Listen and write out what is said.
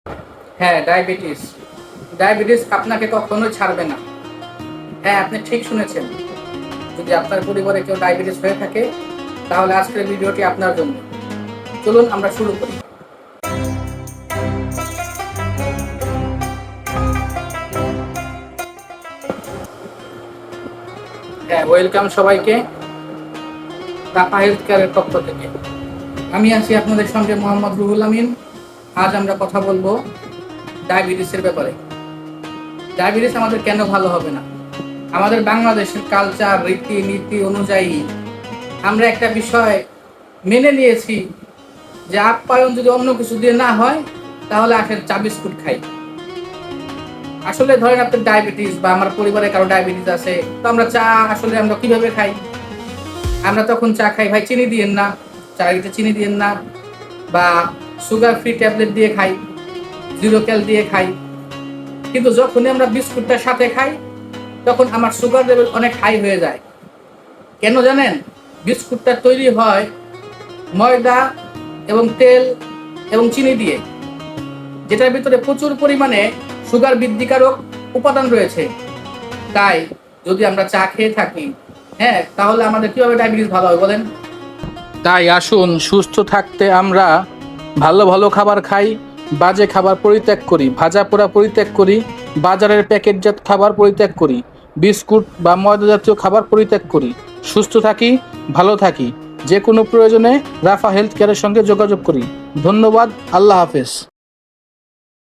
হ্যাঁ, diabetes. Diabetes আপনাকে কখনোই ছাড়বে না। হ্যাঁ, আপনি ঠিক শুনেছেন। যদি আপনার পরিবারে কেউ ডায়াবেটিস হয়ে থাকে, তাহলে আজকের ভিডিওটি আপনার জন্য। চলুন আমরা শুরু করি। হ্যাঁ, ওয়েলকাম সবাইকে রাফা হেলথ কেয়ারের পক্ষ থেকে। আমি আছি আপনাদের সঙ্গে মোহাম্মদ রুহুল আমিন। আজ আমরা কথা বলবো ডায়াবেটিসের ব্যাপারে। ডায়াবেটিস আমাদের কেন ভালো হবে না? আমাদের বাংলাদেশের কালচার, রীতি নীতি অনুযায়ী আমরা একটা বিষয় মেনে নিয়েছি যে আপ্যায়ন যদি অন্য কিছু দিয়ে না হয়, তাহলে আসলে চা বিস্কুট খাই। আসলে ধরেন আপনার ডায়াবেটিস বা আমার পরিবারে কারো ডায়াবেটিস আছে, তো আমরা চা আসলে আমরা কিভাবে খাই? আমরা তখন চা খাই, ভাই চিনি দিয়েন না, চায়েতে চিনি দিয়েন না, বা সুগার ফ্রি ট্যাবলেট দিয়ে খাই, জিরো ক্যাল দিয়ে খাই। কিন্তু যখনই আমরা বিস্কুটটার সাথে খাই, তখন আমার সুগার লেভেল অনেক হাই হয়ে যায়। কেন জানেন? বিস্কুটটা তৈরি হয় ময়দা এবং তেল এবং চিনি দিয়ে, যেটার ভিতরে প্রচুর পরিমাণে সুগার বৃদ্ধিকারক উপাদান রয়েছে। তাই যদি আমরা চা খেয়ে থাকি, হ্যাঁ, তাহলে আমাদের কিভাবে ডায়াবেটিস ভালো হবে বলেন? তাই আসুন সুস্থ থাকতে আমরা ভালো ভালো খাবার খাই, বাজে খাবার পরিত্যাগ করি, ভাজা পোড়া পরিত্যাগ করি, বাজারের প্যাকেটজাত খাবার পরিত্যাগ করি, বিস্কুট বা ময়দা জাতীয় খাবার পরিত্যাগ করি। সুস্থ থাকি, ভালো থাকি। যে কোনো প্রয়োজনে রাফা হেলথ কেয়ারের সঙ্গে যোগাযোগ করি। ধন্যবাদ। আল্লাহ হাফেজ।